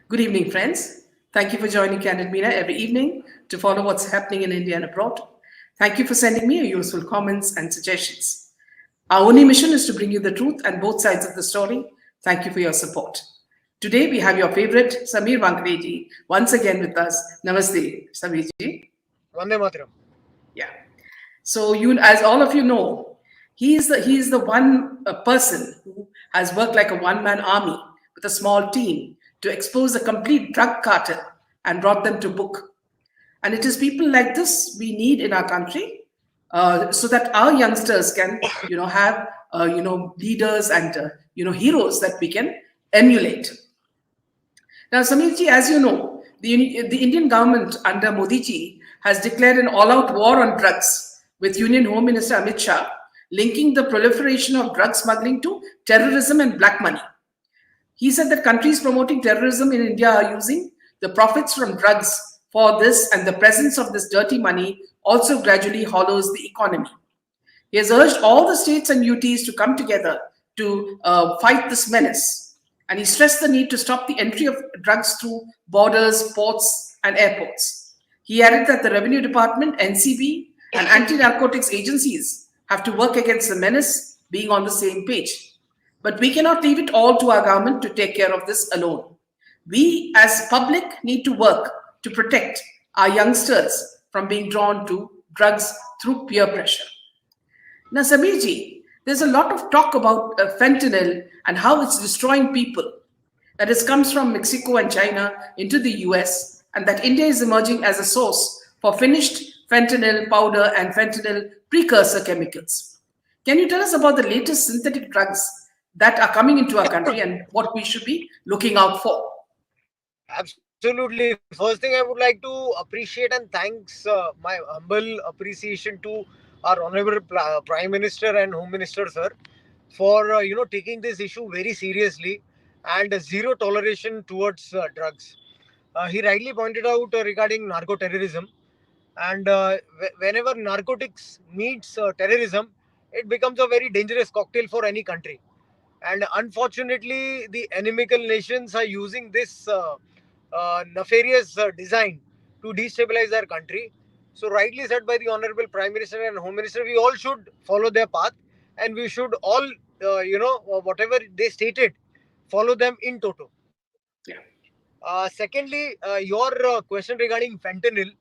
Good evening, friends. Thank you for joining Candid Media every evening to follow what's happening in India and abroad. Thank you for sending me your useful comments and suggestions. Our only mission is to bring you the truth and both sides of the story. Thank you for your support. Today we have your favorite Samir Wankhede once again with us. Namaste, Samirji. Vande Mataram. Yeah. So as all of you know, he is the one person who has worked like a one-man army with a small team to expose a complete drug cartel and brought them to book. And it is people like this we need in our country, so that our youngsters can, have, leaders and, heroes that we can emulate. Now, Samirji, as you know, the Indian government under Modi ji has declared an all-out war on drugs, with Union Home Minister Amit Shah linking the proliferation of drug smuggling to terrorism and black money. He said that countries promoting terrorism in India are using the profits from drugs for this, and the presence of this dirty money also gradually hollows the economy. He has urged all the states and UTs to come together to fight this menace. And he stressed the need to stop the entry of drugs through borders, ports, and airports. He added that the Revenue Department, NCB, and anti narcotics agencies have to work against the menace, being on the same page. But we cannot leave it all to our government to take care of this alone. We, as public, need to work to protect our youngsters from being drawn to drugs through peer pressure. Now, Samirji, there's a lot of talk about fentanyl and how it's destroying people. That it comes from Mexico and China into the US, and that India is emerging as a source for finished fentanyl powder and fentanyl precursor chemicals. Can you tell us about the latest synthetic drugs that are coming into our country and what we should be looking out for? Absolutely. First thing I would like to appreciate and thanks my humble appreciation to our Honorable Prime Minister and Home Minister, sir, for taking this issue very seriously and zero toleration towards drugs. He rightly pointed out regarding narco terrorism, and whenever narcotics meets terrorism, it becomes a very dangerous cocktail for any country. And unfortunately, the inimical nations are using this nefarious design to destabilize our country. So, rightly said by the Honorable Prime Minister and Home Minister, we all should follow their path, and we should all, whatever they stated, follow them in toto. Yeah. Secondly, your question regarding fentanyl,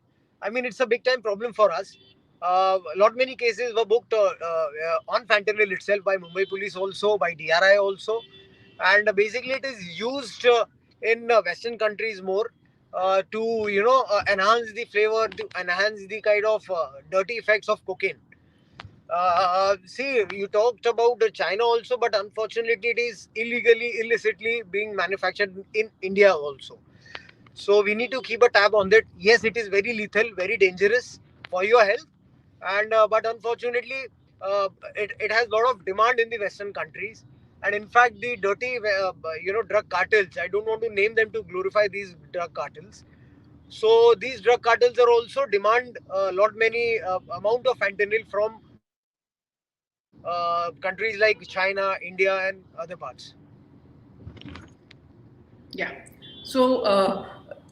I mean, it's a big time problem for us. Lot many cases were booked on fentanyl itself by Mumbai police, also by DRI also, and basically it is used in Western countries more to enhance the flavor, to enhance the kind of dirty effects of cocaine. See, you talked about China also, but unfortunately, it is illegally, illicitly being manufactured in India also. So we need to keep a tab on that. Yes, it is very lethal, very dangerous for your health, and but unfortunately, it has a lot of demand in the Western countries. And in fact, the dirty, drug cartels. I don't want to name them to glorify these drug cartels. So these drug cartels are also demand a lot many amount of fentanyl from countries like China, India, and other parts. Yeah. So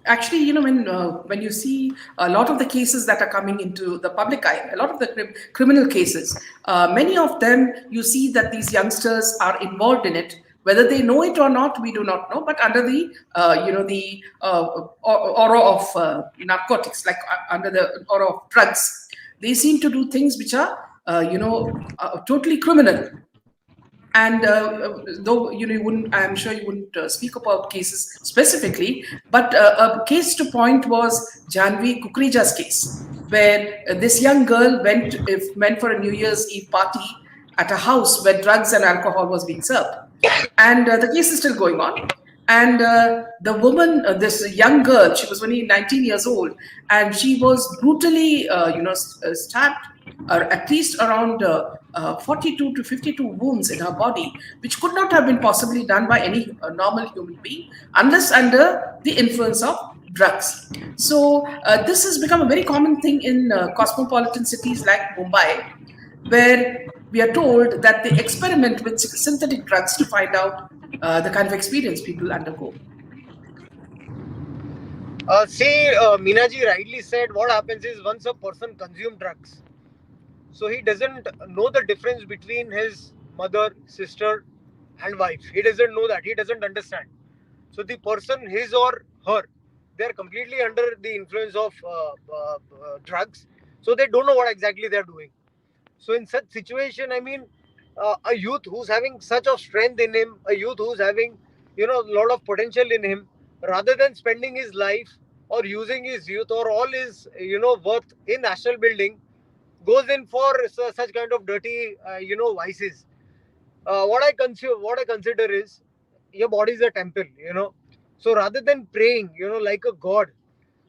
actually, when you see a lot of the cases that are coming into the public eye, a lot of the criminal cases, many of them you see that these youngsters are involved in it. Whether they know it or not, we do not know. But under the aura of narcotics, like under the aura of drugs, they seem to do things which are totally criminal. And though you wouldn't, I'm sure you wouldn't speak about cases specifically, but a case to point was Janvi Kukreja's case, where this young girl went for a New Year's Eve party at a house where drugs and alcohol was being served, and the case is still going on. And the woman, this young girl, she was only 19 years old, and she was brutally, stabbed, or at least around 42 to 52 wounds in her body, which could not have been possibly done by any normal human being unless under the influence of drugs. So this has become a very common thing in cosmopolitan cities like Mumbai, where we are told that they experiment with synthetic drugs to find out the kind of experience people undergo. Minaji rightly said, what happens is once a person consumes drugs, so he doesn't know the difference between his mother, sister, and wife. He doesn't know that. He doesn't understand. So the person, his or her, they are completely under the influence of drugs. So they don't know what exactly they are doing. So in such situation, I mean, a youth who's having such of strength in him, a youth who's having, a lot of potential in him, rather than spending his life or using his youth or all his, worth in national building, goes in for such kind of dirty, vices. What I consider is your body is a temple, So rather than praying, like a god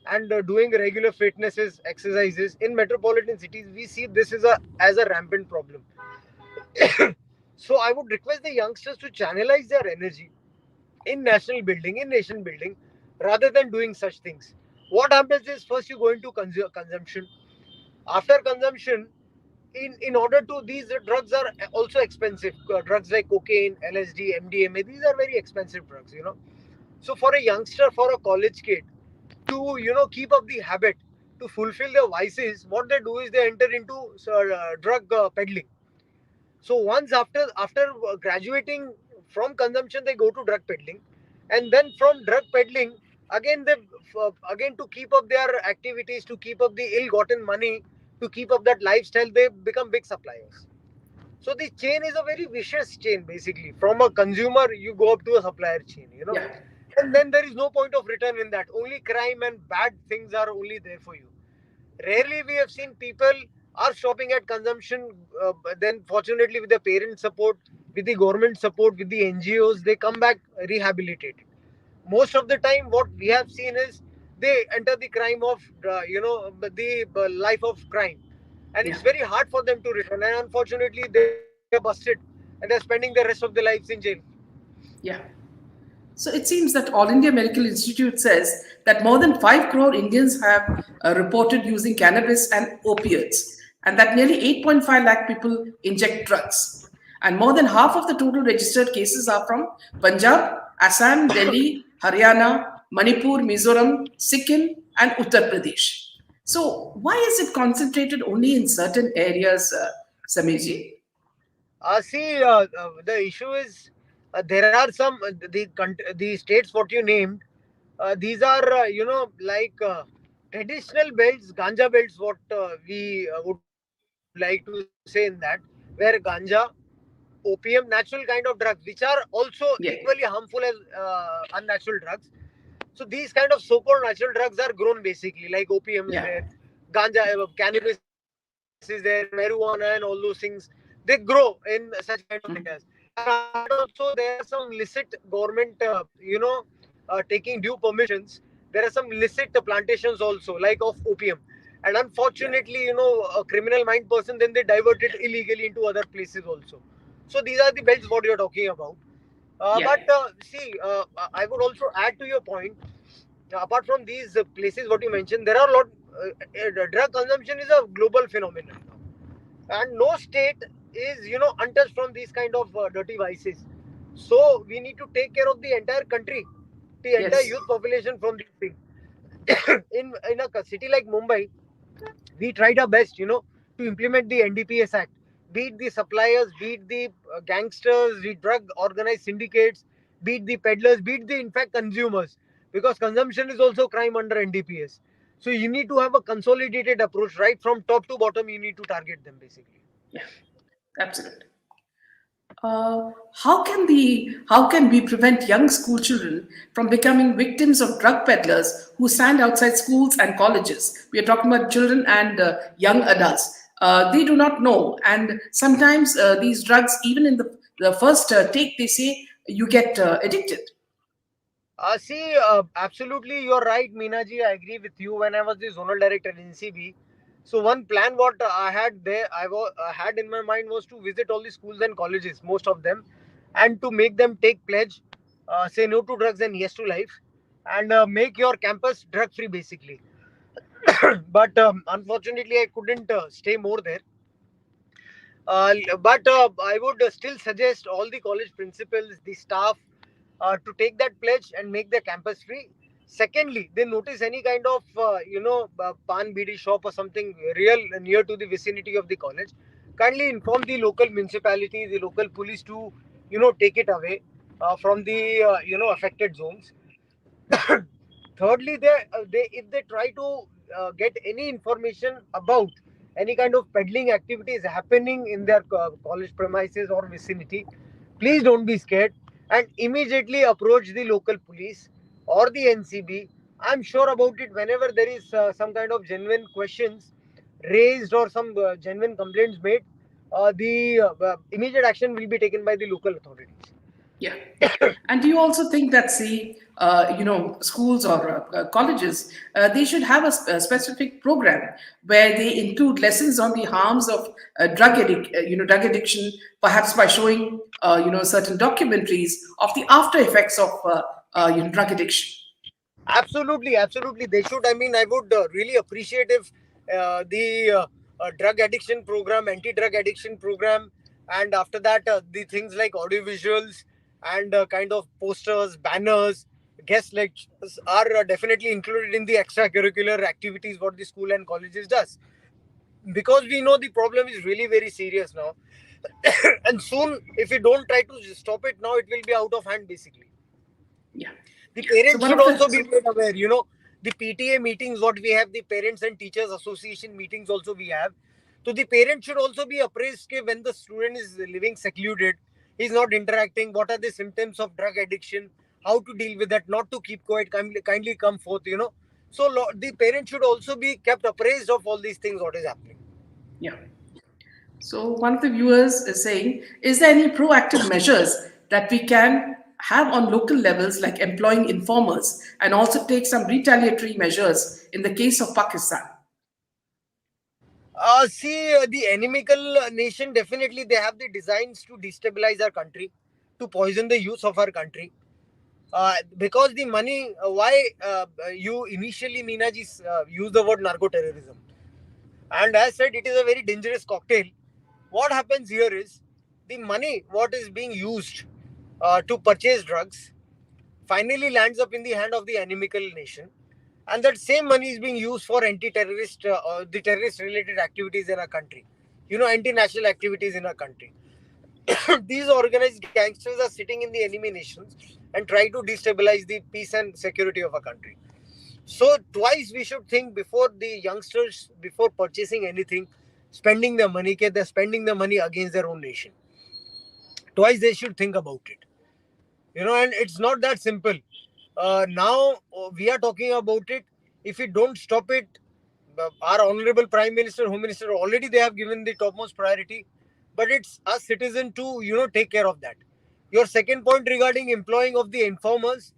and doing regular fitnesses exercises in metropolitan cities, we see this is a as a rampant problem. So I would request the youngsters to channelize their energy in national building, in nation building, rather than doing such things. What happens is first you go into consumption. After consumption, in order to these drugs are also expensive. Drugs like cocaine, LSD, MDMA, these are very expensive drugs. So for a youngster, for a college kid, to keep up the habit, to fulfill their vices, what they do is they enter into drug peddling. So once after graduating from consumption, they go to drug peddling, and then from drug peddling, again again to keep up their activities, to keep up the ill-gotten money, to keep up that lifestyle, they become big suppliers. So the chain is a very vicious chain, basically. From a consumer, you go up to a supplier chain. Yeah. And then there is no point of return in that. Only crime and bad things are only there for you. Rarely we have seen people are stopping at consumption. But then fortunately, with the parent support, with the government support, with the NGOs, they come back rehabilitated. Most of the time, what we have seen is they enter the crime of, the life of crime, and Yeah. it's very hard for them to return. And unfortunately, they are busted, and they're spending the rest of their lives in jail. Yeah. So it seems that All India Medical Institute says that more than 5 crore Indians have reported using cannabis and opiates, and that nearly 8.5 lakh people inject drugs. And more than half of the total registered cases are from Punjab, Assam, Delhi, Haryana, Manipur, Mizoram, Sikkim, and Uttar Pradesh. So why is it concentrated only in certain areas, Samiji? The issue is there are some the states what you named. These are traditional belts, ganja belts. What we would like to say in that, where ganja, opium, natural kind of drugs, which are also equally Yeah. harmful as unnatural drugs. So these kind of so-called natural drugs are grown basically, like opium is Yeah. there, ganja, cannabis is there, marijuana, and all those things. They grow in such kind of areas. And after that, also there are some illicit government, taking due permissions. There are some illicit plantations also, like of opium. And Yeah. unfortunately, a criminal mind person, then they divert it illegally into other places also. So these are the belts what you're talking about. Yeah. But I would also add to your point. Apart from these places, what you mentioned, there are a lot. Drug consumption is a global phenomenon, and no state is untouched from these kind of dirty vices. So we need to take care of the entire country, the entire Yes. youth population from these things. In a city like Mumbai, we tried our best, to implement the NDPS Act. Beat the suppliers, beat the gangsters, the drug organized syndicates, beat the peddlers, beat the in fact consumers, because consumption is also crime under NDPS. So you need to have a consolidated approach, right from top to bottom. You need to target them basically. Yeah. Absolutely. How can we prevent young school children from becoming victims of drug peddlers who stand outside schools and colleges? We are talking about children and young adults. They do not know, and sometimes these drugs, even in the first take, they say you get addicted. Absolutely, you're right, Minaji. I agree with you. When I was the zonal director in CB, so one plan what I had there, I had in my mind was to visit all the schools and colleges, most of them, and to make them take pledge, say no to drugs and yes to life, and make your campus drug free, basically. But unfortunately, I couldn't stay more there. But I would still suggest all the college principals, the staff, to take that pledge and make the campus free. Secondly, they notice any kind of pan bidi shop or something real near to the vicinity of the college, kindly inform the local municipality, the local police to take it away from the affected zones. Thirdly, they if they try to get any information about any kind of peddling activities happening in their college premises or vicinity, please don't be scared and immediately approach the local police or the NCB. I'm sure about it. Whenever there is some kind of genuine questions raised or some genuine complaints made, the immediate action will be taken by the local authorities. Yeah. And do you also think that, see, schools or colleges, they should have a specific program where they include lessons on the harms of drug addiction, perhaps by showing, certain documentaries of the after effects of, drug addiction. Absolutely, absolutely. They should. I mean, I would really appreciate if the drug addiction program, anti-drug addiction program, and after that, the things like audiovisuals and kind of posters, banners, guest lectures are definitely included in the extracurricular activities what the school and colleges does. Because we know the problem is really very serious now, and soon, if we don't try to stop it now, it will be out of hand basically. Yeah. The So parents one should of the also be made aware. The PTA meetings, what we have, the Parents and Teachers Association meetings also we have. So the parent should also be appraised when the student is living secluded, he's not interacting, what are the symptoms of drug addiction, how to deal with that, not to keep quiet, kindly come forth. So the parent should also be kept appraised of all these things, what is happening. yeah. So one of the viewers is saying, is there any proactive measures that we can have on local levels, like employing informers, and also take some retaliatory measures in the case of Pakistan? See, the enemical nation definitely they have the designs to destabilize our country, to poison the youth of our country. Because the money, why you initially, Meenaji, use the word narco terrorism. And as said, it is a very dangerous cocktail. What happens here is the money, what is being used to purchase drugs, finally lands up in the hand of the enemical nation. And that same money is being used for anti-terrorist, the terrorist-related activities in our country. Anti-national activities in our country. These organized gangsters are sitting in the enemy nations and try to destabilize the peace and security of a country. So twice we should think before the youngsters, before purchasing anything, spending their money. Okay, they're spending the money against their own nation. Twice they should think about it. And it's not that simple. Now we are talking about it. If we don't stop it, our honorable Prime Minister, Home Minister, already they have given the topmost priority. But it's us citizen to take care of that. Your second point regarding employing of the informers.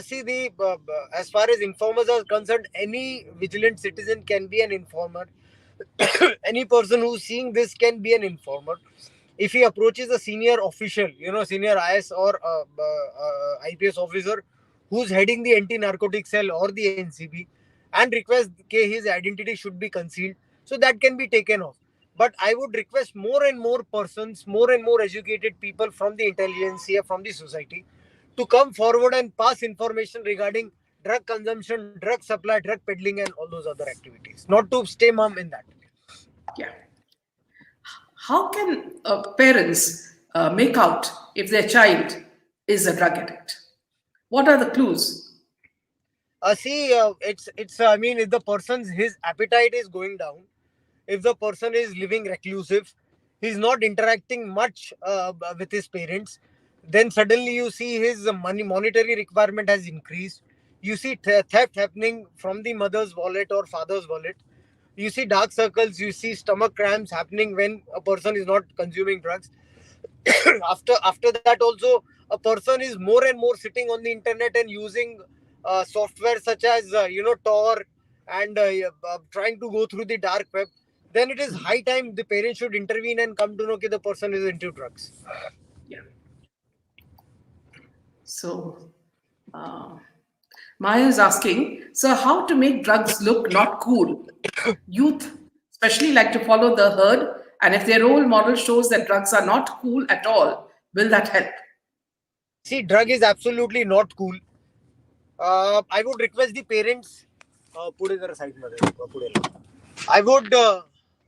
See, the as far as informers are concerned, any vigilant citizen can be an informer. Any person who's seeing this can be an informer. If he approaches a senior official, senior IS or IPS officer who's heading the anti-narcotic cell or the NCB, and request his identity should be concealed, so that can be taken off. But I would request more and more persons, more and more educated people from the intelligentsia, from the society, to come forward and pass information regarding drug consumption, drug supply, drug peddling, and all those other activities. Not to stay mum in that. Yeah. How can parents make out if their child is a drug addict? What are the clues? See, it's. I mean, if the person's his appetite is going down, if the person is living reclusive, he's not interacting much with his parents, then suddenly you see his monetary requirement has increased. You see theft happening from the mother's wallet or father's wallet. You see dark circles. You see stomach cramps happening when a person is not consuming drugs. After that also, a person is more and more sitting on the internet and using software such as Tor, and trying to go through the dark web. Then it is high time the parents should intervene and come to know that the person is into drugs. Yeah. So, uh, Maya is asking, so how to make drugs look not cool? Youth especially like to follow the herd, and if their role model shows that drugs are not cool at all, will that help? See, drug is absolutely not cool. I would request the parents. पुढे जरा side मध्ये पुढे लावा. I would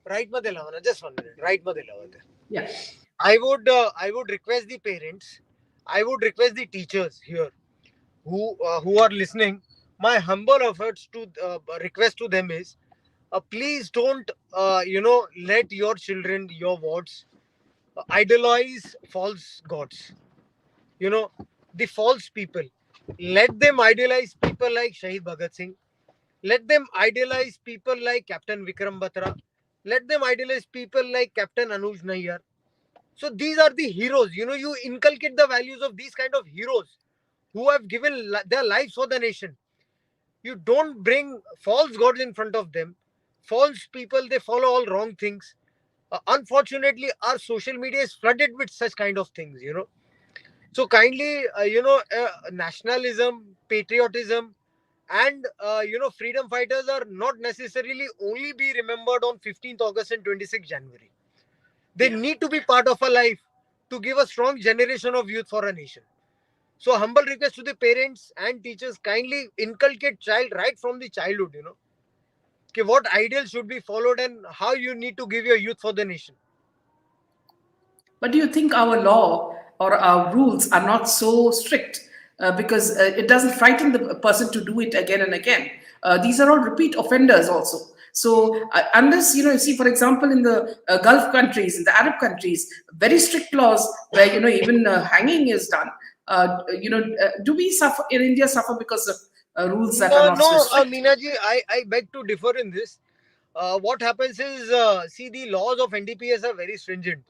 right मध्ये लावा ना, just 1 minute. Right मध्ये लावा ते. Yeah. I would request the parents. I would request the teachers here who are listening. My humble efforts to request to them is, please don't let your children, your wards, idolize false gods. You know, the false people. Let them idolize people like Shahid Bhagat Singh. Let them idolize people like Captain Vikram Batra. Let them idolize people like Captain Anuj Nayyar. So these are the heroes. You inculcate the values of these kind of heroes who have given their lives for the nation. You don't bring false gods in front of them. False people, they follow all wrong things. Unfortunately, our social media is flooded with such kind of things. So kindly, nationalism, patriotism, and freedom fighters are not necessarily only be remembered on 15th August and 26th January. They Yeah. need to be part of our life to give a strong generation of youth for a nation. So humble request to the parents and teachers, kindly inculcate child right from the childhood, okay, what ideals should be followed and how you need to give your youth for the nation. But do you think our law or our rules are not so strict because it doesn't frighten the person to do it again and again? These are all repeat offenders also. So unless you see, for example, in the Gulf countries, in the Arab countries, very strict laws where even hanging is done. Do we suffer in India suffer because of rules that are No, not so no, strict? Meenaji, I beg to differ in this. What happens is, see, the laws of NDPS are very stringent.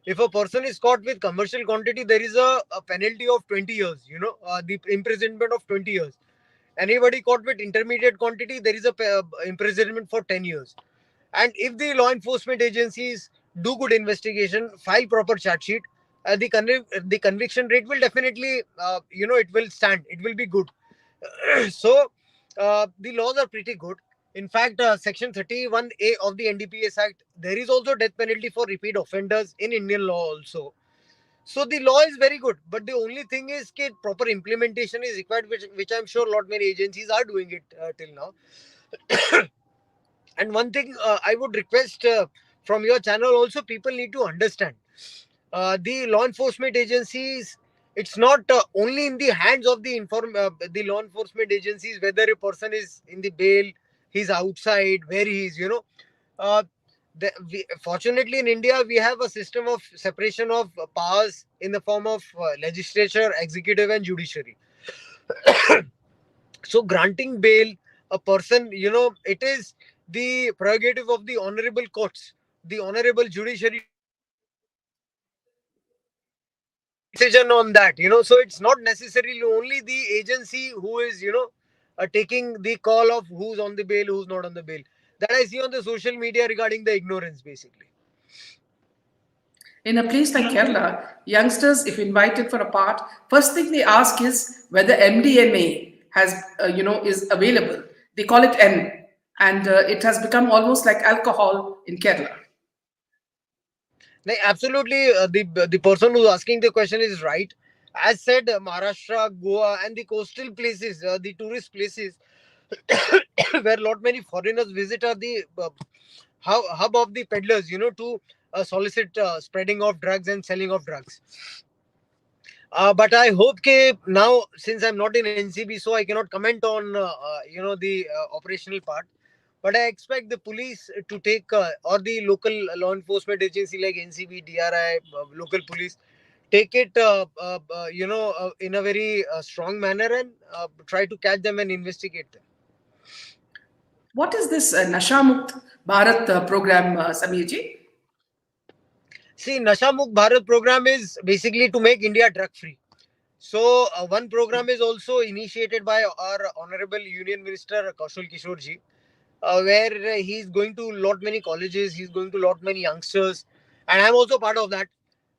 If a person is caught with commercial quantity, there is a penalty of 20 years, the imprisonment of 20 years. Anybody caught with intermediate quantity, there is a imprisonment for 10 years. And if the law enforcement agencies do good investigation, file proper charge sheet, the conviction rate will definitely, it will stand. It will be good. So the laws are pretty good. In fact, Section 31A of the NDPS Act, there is also death penalty for repeat offenders in Indian law also. So the law is very good, but the only thing is that proper implementation is required, which I'm sure lot many agencies are doing it till now. And one thing I would request from your channel also, people need to understand the law enforcement agencies. It's not only in the hands of the law enforcement agencies whether a person is in the bail, he's outside, where he is. Uh, Fortunately, in India, we have a system of separation of powers in the form of legislature, executive, and judiciary. So granting bail a person, it is the prerogative of the honorable courts, the honorable judiciary, to take decision on that. So it's not necessarily only the agency who is taking the call of who's on the bail, who's not on the bail. That I see on the social media regarding the ignorance, basically. In a place like Kerala, youngsters, if invited for a part, first thing they ask is whether MDMA is available. They call it N, and it has become almost like alcohol in Kerala. Like, absolutely, the person who's asking the question is right. As said, Maharashtra, Goa, and the coastal places, the tourist places, where lot many foreigners visit, are the hub of the peddlers, to solicit spreading of drugs and selling of drugs. But I hope now, since I'm not in NCB, so I cannot comment on the operational part. But I expect the police to take or the local law enforcement agency like NCB, DRI, local police, take it in a very strong manner and try to catch them and investigate them. What is this Nasha Mukt Bharat program, Samirji? See, Nasha Mukh Bharat program is basically to make India drug free. So one program is also initiated by our Honorable Union Minister Kaushal Kishore ji, where he's going to lot many colleges, he's going to lot many youngsters, and I'm also part of that.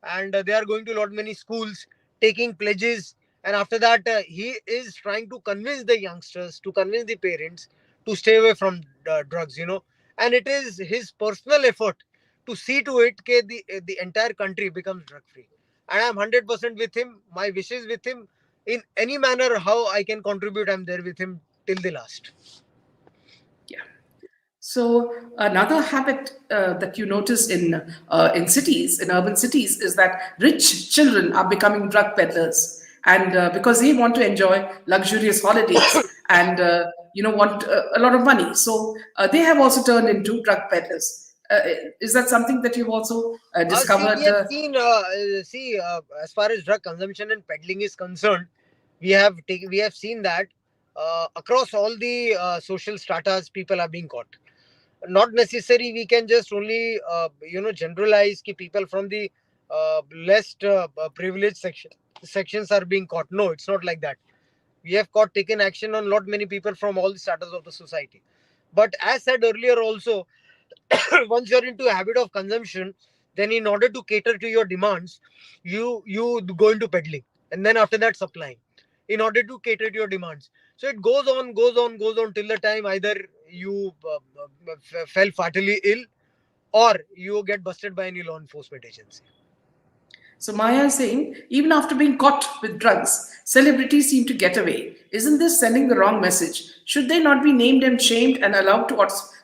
And they are going to lot many schools, taking pledges, and after that, he is trying to convince the youngsters, to convince the parents to stay away from drugs. And it is his personal effort to see to it that the entire country becomes drug free. And I'm 100% with him. My wishes with him. in any manner how I can contribute, I'm there with him till the last. Yeah. So another habit that you notice in cities, in urban cities, is that rich children are becoming drug peddlers, and because they want to enjoy luxurious holidays and want a lot of money, so they have also turned into drug peddlers. Is that something that you've also See, we discovered? have seen, as far as drug consumption and peddling is concerned, we have seen that across all the social stratas, people are being caught. Not necessary. We can just only, generalize ki people from the less privileged sections are being caught. No, it's not like that. We have taken action on lot many people from all the stratas of the society. But as said earlier, also, once you're into a habit of consumption, then in order to cater to your demands, you go into peddling, and then after that supplying, in order to cater to your demands. So it goes on till the time either you fell fatally ill, or you get busted by any law enforcement agency. So Maya is saying, even after being caught with drugs, celebrities seem to get away. Isn't this sending the wrong message? Should they not be named and shamed and allowed to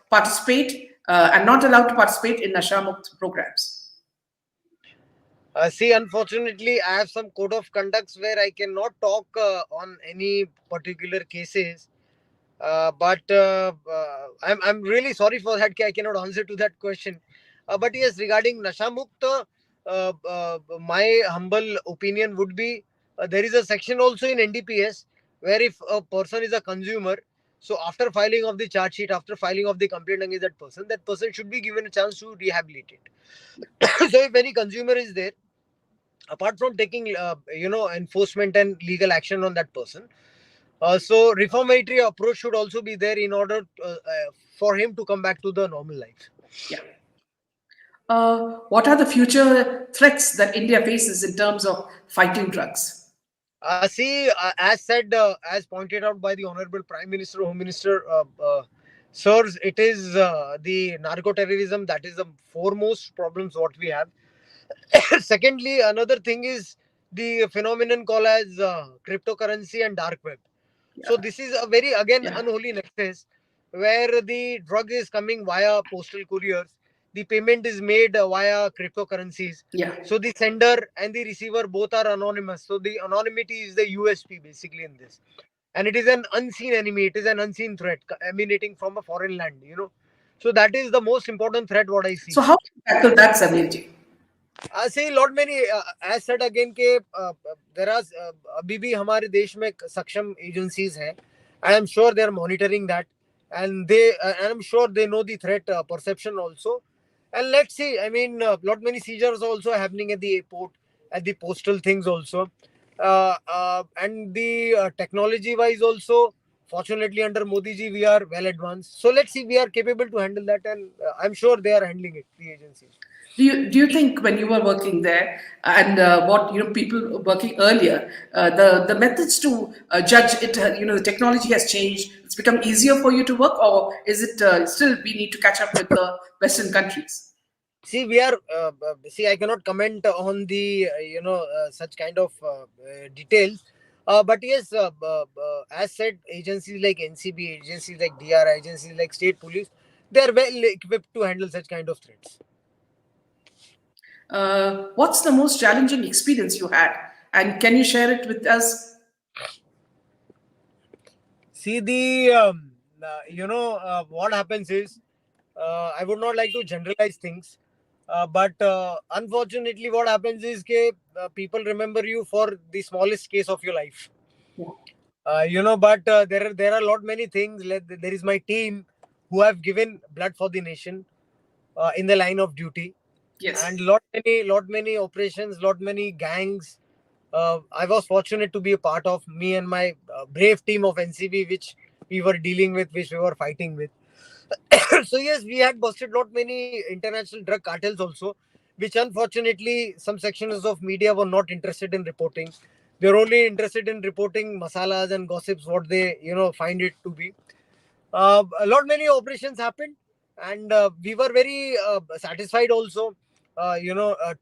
participate and not allowed to participate in Nasha Mukt programs? See, unfortunately, I have some code of conducts where I cannot talk on any particular cases. But I'm really sorry for that. I cannot answer to that question. But yes, regarding Nasha Mukta, my humble opinion would be, there is a section also in NDPS where if a person is a consumer, so after filing of the charge sheet, after filing of the complaint against that person should be given a chance to rehabilitate. So if any consumer is there, apart from taking enforcement and legal action on that person, so reformatory approach should also be there in order for him to come back to the normal life. Yeah. What are the future threats that India faces in terms of fighting drugs? See, as said, as pointed out by the Honorable Prime Minister, Home Minister, sirs, it is the narco terrorism that is the foremost problems what we have. Secondly, another thing is the phenomenon called as cryptocurrency and dark web. So Yeah. this is a very, again, Yeah. unholy nexus where the drug is coming via postal couriers. The payment is made via cryptocurrencies. Yeah. So the sender and the receiver both are anonymous. So the anonymity is the USP basically in this. And it is an unseen enemy. It is an unseen threat emanating from a foreign land, So that is the most important threat what I see. So how do you tackle that, Samirji? I say lot many, as said again के there are अभी भी हमारे देश में सक्षम agencies हैं. I am sure they are monitoring that, and I'm sure they know the threat perception also. And let's see. I mean, lot many seizures also happening at the airport, at the postal things also, and the technology wise also. Fortunately, under Modi ji, we are well advanced. So let's see. We are capable to handle that, and I'm sure they are handling it. The agencies. Do you think when you were working there and what people working earlier, the methods to judge it, the technology has changed. It's become easier for you to work, or is it still we need to catch up with the Western countries? See, we are. See, I cannot comment on the such kind of details. But yes, as said, agencies like NCB, agencies like DR, agencies like State Police, they are well equipped to handle such kind of threats. What's the most challenging experience you had, and can you share it with us? See, the what happens is, I would not like to generalize things, but unfortunately, what happens is that people remember you for the smallest case of your life. Yeah. But there are lot many things. There is my team who have given blood for the nation in the line of duty, and Yes. lot many operations, lot many gangs. I was fortunate to be a part of, me and my brave team of NCB, which we were dealing with, which we were fighting with. So yes, we had busted lot many international drug cartels also, which unfortunately some sections of media were not interested in reporting. They're only interested in reporting masalas and gossips, what they find it to be. A lot many operations happened, and we were very satisfied also.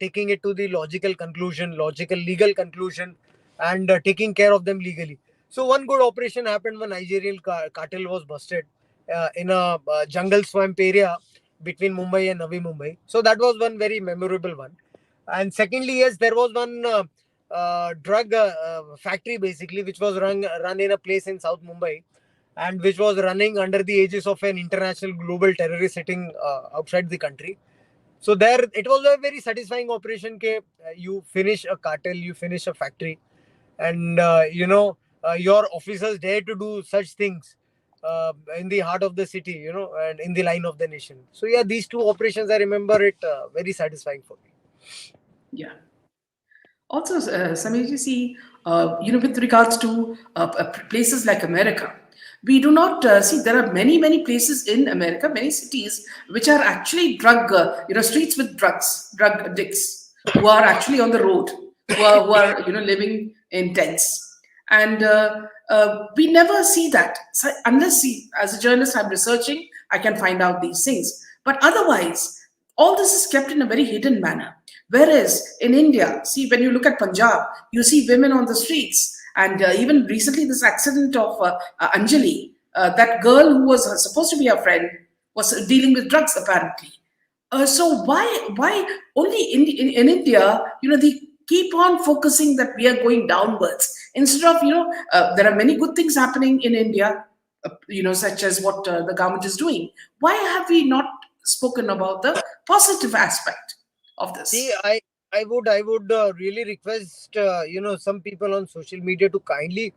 Taking it to the logical conclusion, logical legal conclusion. and taking care of them legally. So one good operation happened when Nigerian cartel was busted in a jungle swamp area between Mumbai and Navi Mumbai. So that was one very memorable one. And secondly, yes, there was one drug factory basically, which was run in a place in South Mumbai, and which was running under the aegis of an international global terrorist sitting outside the country. So there, it was a very satisfying operation. You finish a cartel, you finish a factory, and your officers dare to do such things in the heart of the city, and in the line of the nation. So yeah, these two operations, I remember it very satisfying for me. Yeah. Also, Samir, you see, with regards to places like America, we do not see there are many places in America, many cities which are actually streets with drug addicts who are actually on the road, who are living in tents, and we never see that. So unless, see, as a journalist, I'm researching, I can find out these things. But otherwise, all this is kept in a very hidden manner. Whereas in India, see, when you look at Punjab, you see women on the streets. And even recently, this accident of Anjali, that girl who was supposed to be a friend, was dealing with drugs apparently. So why only in India, they keep on focusing that we are going downwards instead of, there are many good things happening in India, such as what the government is doing. Why have we not spoken about the positive aspect of See, this? I would really request some people on social media to kindly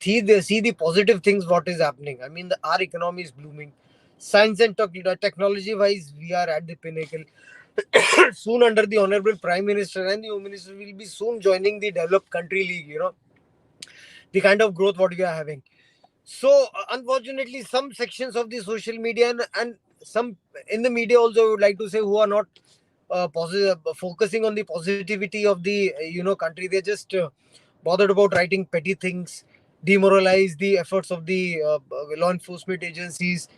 see the positive things what is happening. I mean, our economy is blooming. Science and technology wise, we are at the pinnacle. Soon, under the honorable Prime Minister and the Home Minister, will be soon joining the developed country league. The kind of growth what we are having. So, unfortunately, some sections of the social media and some in the media also, I would like to say, who are not positive, focusing on the positivity of the country. They're just bothered about writing petty things, demoralize the efforts of the law enforcement agencies,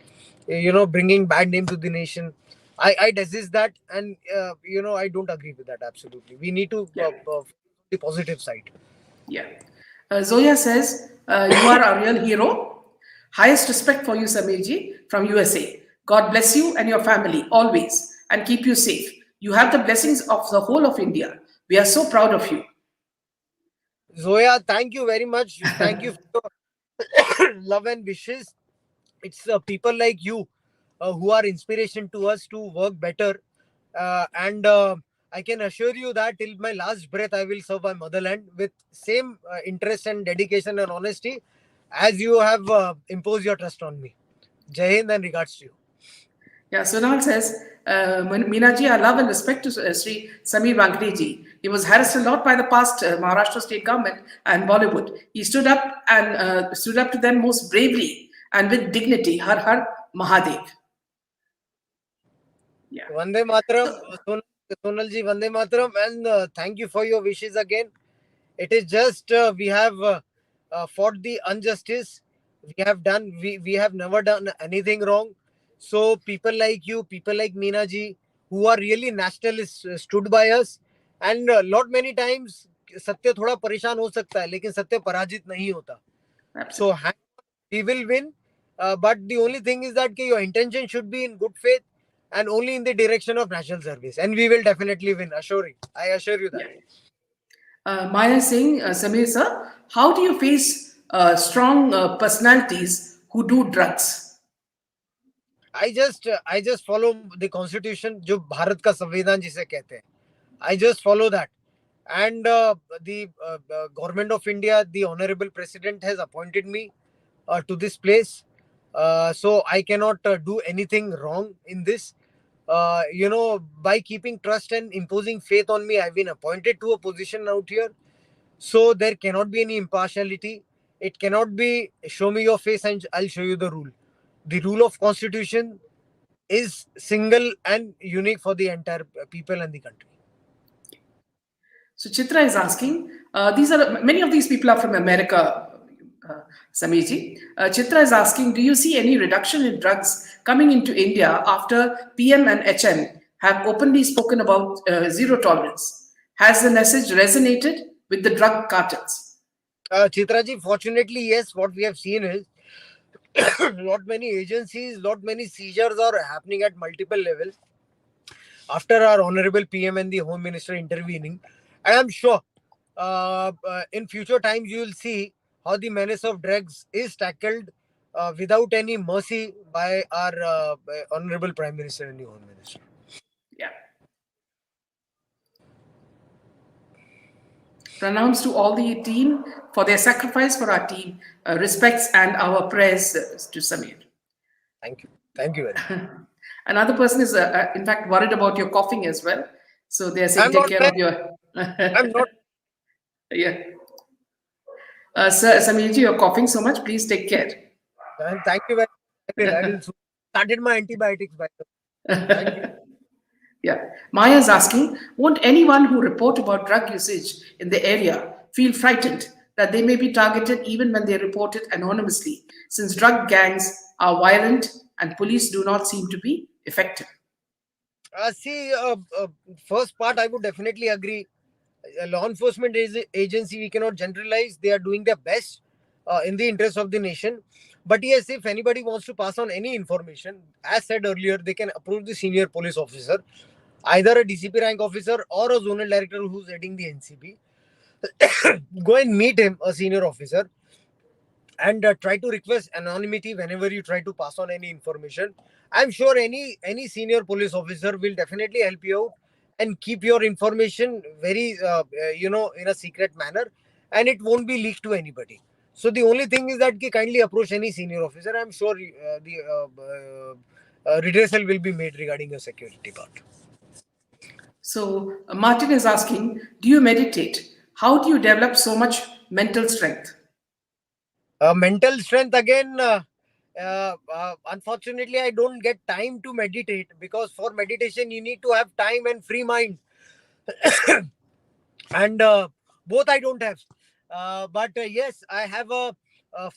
bringing bad name to the nation. I desist that, and I don't agree with that. Absolutely, we need to Yeah. the positive side. Yeah. Zoya says, you are a real hero. Highest respect for you, Samirji, from USA. God bless you and your family always and keep you safe. You have the blessings of the whole of India. We are so proud of you. Zoya, thank you very much. Thank you for your love and wishes. It's people like you who are inspiration to us to work better. And I can assure you that till my last breath, I will serve my motherland with same interest and dedication and honesty as you have imposed your trust on me. Jai Hind and regards to you. Yeah, Sunal says, Meenaji, I love and respect to Sri Samir Wankhede ji. He was harassed a lot by the past Maharashtra state government and Bollywood. He stood up to them most bravely and with dignity. Har Har Mahadev. Yeah. Vande Mataram, Sonalji, Vande Mataram, and thank you for your wishes again. It is just we have fought the injustice. We have never done anything wrong. So people like you, people like Meena ji, who are really nationalists, stood by us. And lot many times सत्य थोड़ा परेशान हो सकता है, लेकिन सत्य पराजित नहीं होता. So Absolutely. we will win. But the only thing is that your intention should be in good faith and only in the direction of national service. And we will definitely win. Assuring. I assure you that. Yeah. Maya is saying, Samir sir, how do you face strong personalities who do drugs? I just follow the constitution जो भारत का संविधान जिसे कहते हैं. I just follow that. And the government of India, the honorable president has appointed me to this place. So I cannot do anything wrong in this. By keeping trust and imposing faith on me, I've been appointed to a position out here. So there cannot be any impartiality. It cannot be show me your face and I'll show you the rule. The rule of constitution is single and unique for the entire people and the country. So Chitra is asking, these are many of these people are from America, Samiji. Chitra is asking, do you see any reduction in drugs coming into India after PM and HM have openly spoken about zero tolerance? Has the message resonated with the drug cartels? Chitraji, fortunately, yes, what we have seen is lot many agencies, lot many seizures are happening at multiple levels after our honorable PM and the Home Minister intervening. And I'm sure in future times you will see how the menace of drugs is tackled without any mercy by our honorable Prime Minister and the Home Minister. Yeah. Pronounced to all the team for their sacrifice for our team, respects and our prayers to Samir. Thank you. Thank you very much. Another person is, in fact, worried about your coughing as well. So they're saying, I'm take not care bad. of your. I'm not. Yeah. Sir, Samirji, you're coughing so much. Please take care. And thank you very much. I will started my antibiotics by the way. Thank you. Yeah. Maya is asking, won't anyone who report about drug usage in the area feel frightened that they may be targeted even when they report it anonymously, since drug gangs are violent and police do not seem to be effective? See, first part, I would definitely agree. A law enforcement agency, we cannot generalize. They are doing their best in the interest of the nation. But yes, if anybody wants to pass on any information, as said earlier, they can approach the senior police officer, either a DCP rank officer or a zonal director who's heading the NCP. Go and meet him, a senior officer, and try to request anonymity whenever you try to pass on any information. I'm sure any senior police officer will definitely help you out and keep your information very in a secret manner, and it won't be leaked to anybody. So the only thing is that kindly approach any senior officer. I'm sure the redressal will be made regarding your security part. So, Martin is asking, do you meditate? How do you develop so much mental strength? Mental strength again. Unfortunately, I don't get time to meditate, because for meditation you need to have time and free mind, and both I don't have. But yes, I have a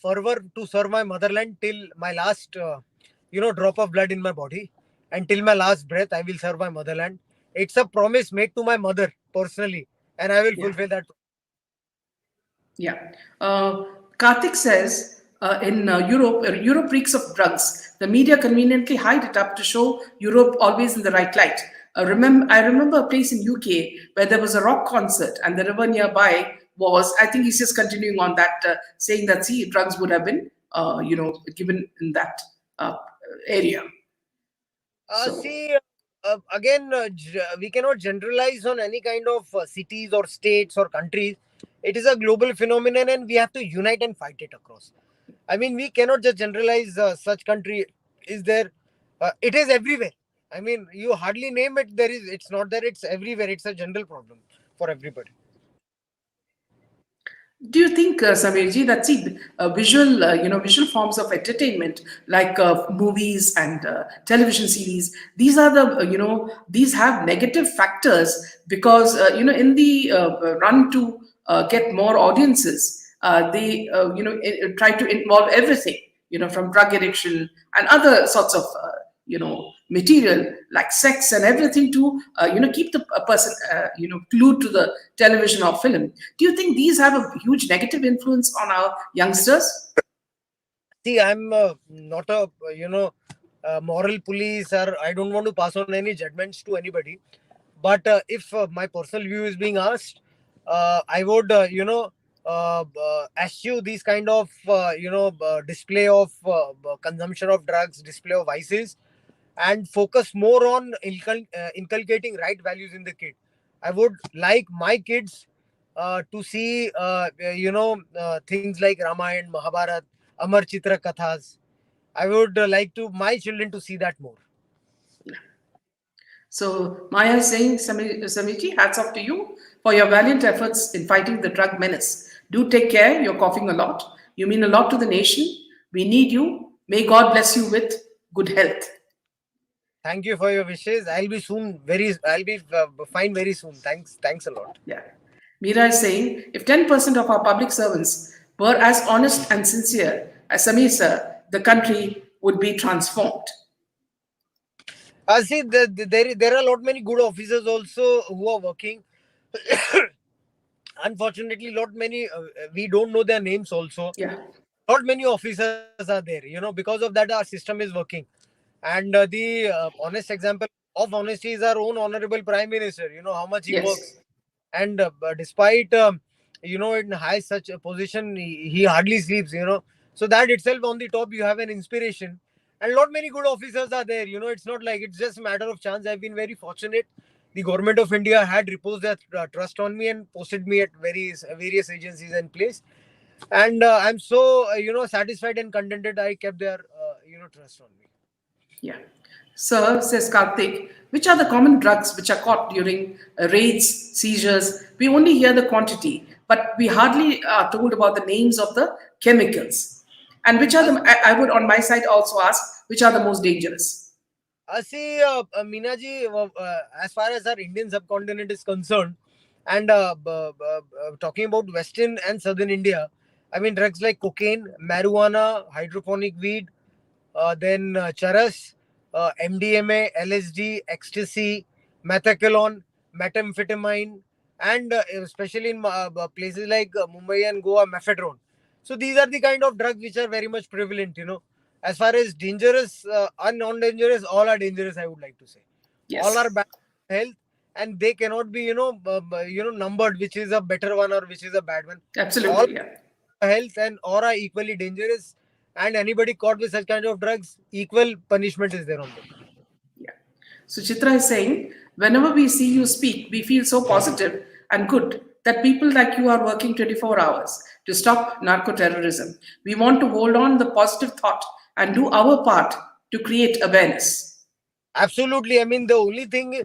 fervor to serve my motherland till my last drop of blood in my body, and till my last breath I will serve my motherland. It's a promise made to my mother personally, and I will Yeah. fulfill that. Yeah. Karthik says in Europe, Europe reeks of drugs. The media conveniently hide it up to show Europe always in the right light. I remember a place in UK where there was a rock concert and the river nearby was, I think he's just continuing on that, saying that, see, drugs would have been, given in that uh, area. So, See, again, we cannot generalize on any kind of cities or states or countries. It is a global phenomenon, and we have to unite and fight it across. I mean, we cannot just generalize such country is there. It is everywhere. I mean, you hardly name it. There is. It's not there. It's everywhere. It's a general problem for everybody. do you think, Samirji, that see visual forms of entertainment like movies and television series, these are the these have negative factors because in the run to get more audiences, they try to involve everything, from drug addiction and other sorts of material like sex and everything to keep the person glued to the television or film. Do you think these have a huge negative influence on our youngsters? See, I'm not a moral police, or I don't want to pass on any judgments to anybody. But if my personal view is being asked, I would eschew these kind of display of consumption of drugs, display of vices, and focus more on inculcating right values in the kid. I would like my kids to see things like Ramayana, Mahabharat, Amar Chitra Kathas. I would like to my children to see that more. So Maya is saying, Samiji, hats off to you for your valiant efforts in fighting the drug menace. Do take care. You're coughing a lot. You mean a lot to the nation. We need you. May God bless you with good health. Thank you for your wishes. I'll be soon. I'll be fine very soon. Thanks. Thanks a lot. Yeah. Meera is saying, if 10% of our public servants were as honest and sincere as Samir sir, the country would be transformed. See, there are a lot many good officers also who are working. Unfortunately, lot many we don't know their names also. Yeah. Not many officers are there. Because of that, our system is working. And the honest example of honesty is our own honorable prime minister. How much he works, Yes. and despite in high such a position, he hardly sleeps. So that itself, on the top you have an inspiration. And lot many good officers are there. It's not like it's just a matter of chance. I've been very fortunate. The government of India had reposed their trust on me and posted me at various agencies and place. And I'm so satisfied and contented. I kept their trust on me. Yeah. Sir, says Karthik, which are the common drugs which are caught during raids, seizures? We only hear the quantity, but we hardly are told about the names of the chemicals. And which are As the, I would on my side also ask, which are the most dangerous? see, Minaji, as far as our Indian subcontinent is concerned, and talking about Western and Southern India, I mean, drugs like cocaine, marijuana, hydroponic weed, then charas, MDMA, LSD, ecstasy, methacillon, methamphetamine, and especially in places like Mumbai and Goa, mephedrone. So these are the kind of drugs which are very much prevalent. As far as dangerous and non-dangerous, all are dangerous. I would like to say, all are Yes, bad for health, and they cannot be numbered, which is a better one or which is a bad one. All absolutely. Yeah. health and or are equally dangerous, and anybody caught with such kind of drugs, equal punishment is there on them. Yeah. So Chitra is saying, whenever we see you speak, we feel so positive and good that people like you are working 24 hours to stop narco terrorism. We want to hold on the positive thought and do our part to create awareness. Absolutely. I mean, the only thing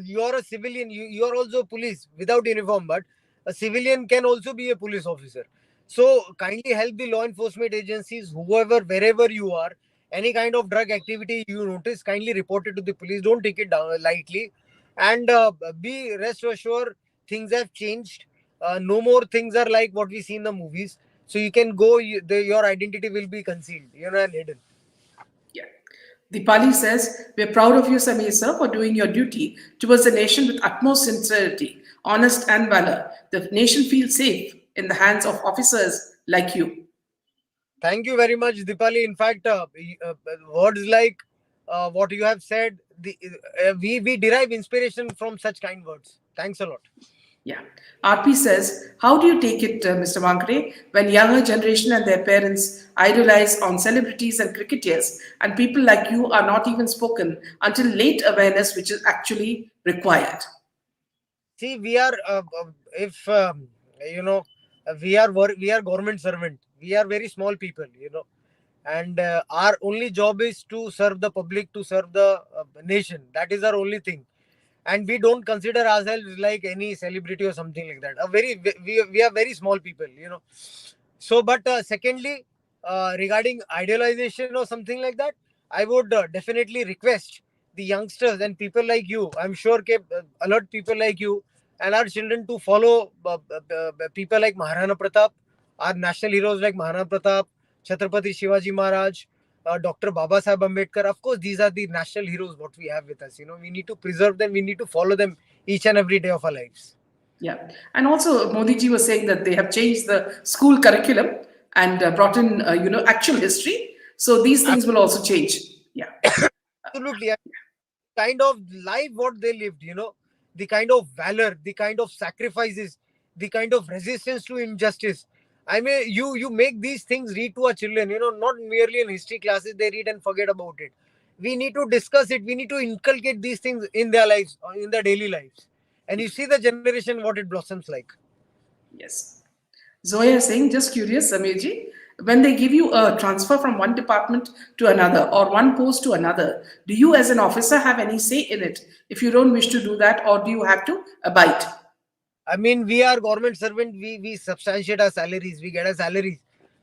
you are a civilian, you are also police without uniform, but a civilian can also be a police officer. So kindly help the law enforcement agencies, whoever, wherever you are, any kind of drug activity you notice, kindly report it to the police. Don't take it down lightly, and be rest assured things have changed. No more things are like what we see in the movies. So you can go, your identity will be concealed, and hidden. Yeah. Dipali says, we're proud of you, Samir sir, for doing your duty towards the nation with utmost sincerity, honest and valor. The nation feels safe in the hands of officers like you. Thank you very much, Dipali. In fact, words like what you have said, we derive inspiration from such kind words. Thanks a lot. Yeah. RP says, how do you take it, Mr. Wankhede, when younger generation and their parents idolize on celebrities and cricketers, and people like you are not even spoken until late awareness, which is actually required? See, we are if we are government servant. We are very small people, and our only job is to serve the public, to serve the nation. That is our only thing, and we don't consider ourselves like any celebrity or something like that. We are very small people. So, but secondly, regarding idealization or something like that, I would definitely request the youngsters and people like you. I'm sure alert people like you and our children to follow people like Maharana Pratap, our national heroes like Maharana Pratap, Chhatrapati Shivaji Maharaj, Dr. Baba Sahib Ambedkar. Of course, these are the national heroes what we have with us. We need to preserve them. We need to follow them each and every day of our lives. Yeah. And also, Modi ji was saying that they have changed the school curriculum and brought in, actual history. So these things will also change. Yeah. Absolutely. And kind of life what they lived, the kind of valor, the kind of sacrifices, the kind of resistance to injustice. I mean, you make these things read to our children, not merely in history classes they read and forget about it. We need to discuss it. We need to inculcate these things in their lives, in their daily lives. And you see the generation what it blossoms like. Yes. Zoya is saying, just curious, Samirji, when they give you a transfer from one department to another or one post to another, do you as an officer have any say in it if you don't wish to do that, or do you have to abide? I mean, we are government servant. We substantiate our salaries. We get our salaries.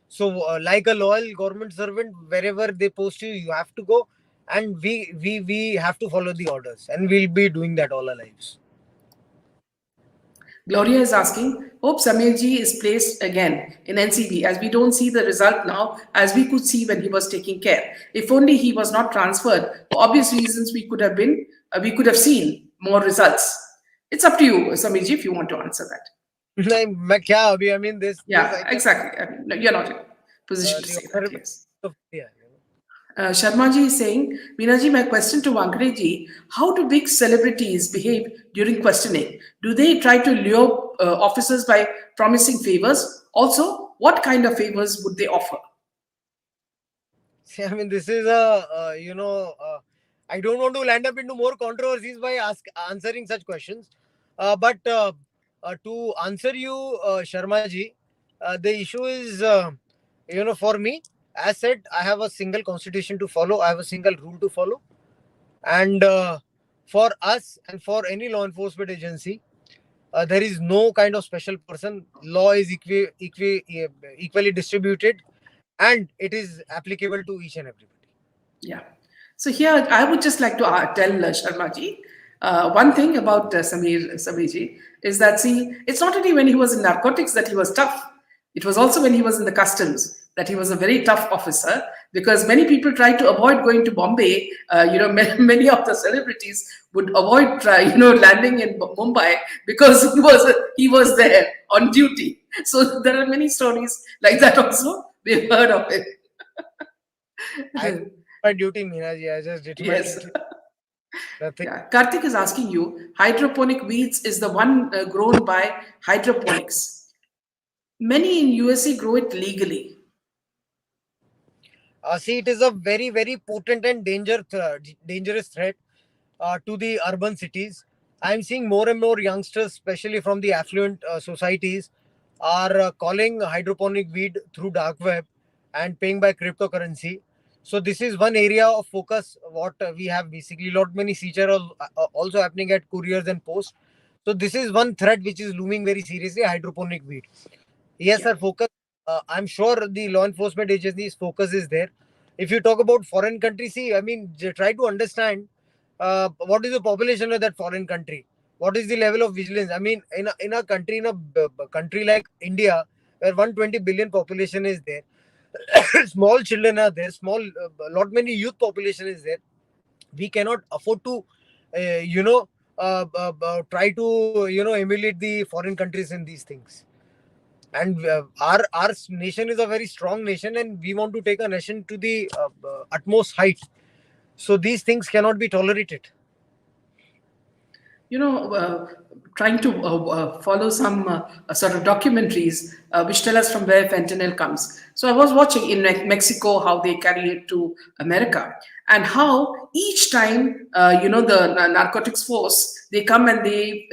So, like a loyal government servant, wherever they post you, you have to go, and we have to follow the orders, and we'll be doing that all our lives. Gloria is asking, hope Samirji is placed again in NCB as we don't see the result now as we could see when he was taking care. If only he was not transferred, for obvious reasons we could have seen more results. It's up to you, Samirji, if you want to answer that. नहीं, मैं क्या अभी, I mean, this I Yeah, can, exactly. I mean, no, you're not in a position to the say that. honorable Yes. of India, you know. Sharma ji is saying, Meenaji, my question to Wankhede ji, how do big celebrities behave during questioning? Do they try to lure officers by promising favors? Also, what kind of favors would they offer? See, I mean, this is a, I don't want to land up into more controversies by answering such questions. But to answer you, Sharma ji, the issue is, for me, as said, I have a single constitution to follow, I have a single rule to follow. And for us and for any law enforcement agency, there is no kind of special person. Law is equally distributed, and it is applicable to each and everybody. Yeah. So here, I would just like to tell Sharma ji, one thing about Samir ji is that, see, it's not only when he was in narcotics that he was tough. It was also when he was in the customs that he was a very tough officer, because many people tried to avoid going to Bombay. Many of the celebrities would avoid landing in Mumbai because he was there on duty. So there are many stories like that also. We've heard of I it. my duty, Minaji. I just did my Yes. duty. Nothing. Yeah. Karthik is asking you, hydroponic weeds is the one grown by hydroponics. Many in USA grow it legally. See, it is a very, very potent and dangerous threat to the urban cities. I'm seeing more and more youngsters, especially from the affluent societies, are calling hydroponic weed through dark web and paying by cryptocurrency. So this is one area of focus. What we have basically, lot many seizures also happening at couriers and post. So this is one threat which is looming very seriously. Hydroponic weed. Yes, Yeah. sir. Focus. I'm sure the law enforcement agencies' focus is there. If you talk about foreign countries, see, I mean, try to understand what is the population of that foreign country. What is the level of vigilance? I mean, in a country, country like India, where 120 billion population is there, small children are there, lot many youth population is there. We cannot afford to, uh, you know, try to emulate the foreign countries in these things. And our nation is a very strong nation, and we want to take a nation to the utmost height. So these things cannot be tolerated. you know, trying to follow some sort of documentaries which tell us from where fentanyl comes. So I was watching in Mexico how they carry it to America, and how each time, the narcotics force, they come and they,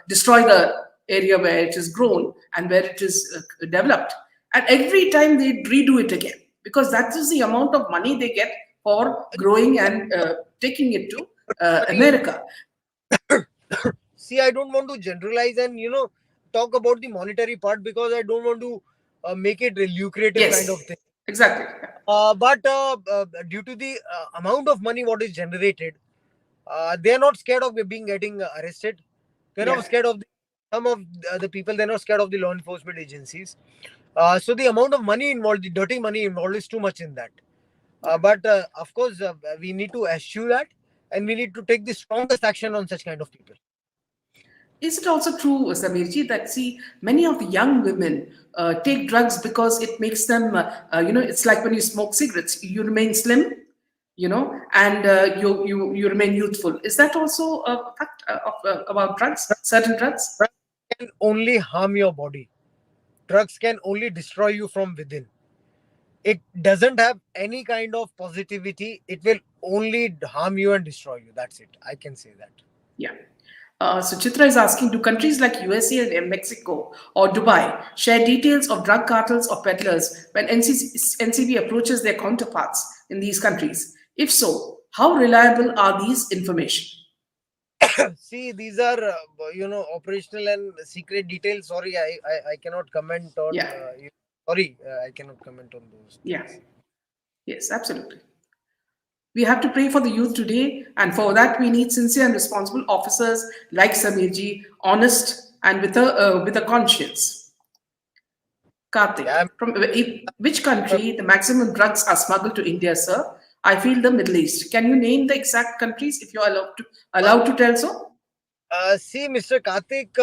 destroy the area where it is grown and where it is developed. And every time they redo it again, because that is the amount of money they get for growing and taking it to Money. America. See, I don't want to generalize and talk about the monetary part, because I don't want to make it a lucrative kind of Yes, thing. exactly. But due to the amount of money what is generated, they are not scared of being getting arrested. They're not Yeah. scared of some of the people. They're not scared of the law enforcement agencies. So the amount of money involved, the dirty money involved, is too much in that. But of course, we need to eschew that, and we need to take the strongest action on such kind of people. Is it also true, Samirji, that, see, many of the young women take drugs because it makes them, it's like when you smoke cigarettes, you remain slim, and you remain youthful. Is that also a fact about drugs, certain drugs? Drugs can only harm your body. Drugs can only destroy you from within. It doesn't have any kind of positivity. It will only harm you and destroy you. That's it. I can say that. Yeah. So Chitra is asking, do countries like USA and Mexico or Dubai share details of drug cartels or peddlers when NCB approaches their counterparts in these countries? If so, how reliable are these information? See, these are operational and secret details. Sorry, I cannot comment on. Yeah, Sorry, I cannot comment on those yeah, things. yes, absolutely. We have to pray for the youth today, and for that we need sincere and responsible officers like Samirji, honest and with a conscience. Karthik, Yeah, from which country the maximum drugs are smuggled to India, sir? I feel the Middle East. Can you name the exact countries if you're allowed to tell so? See, Mr. Karthik,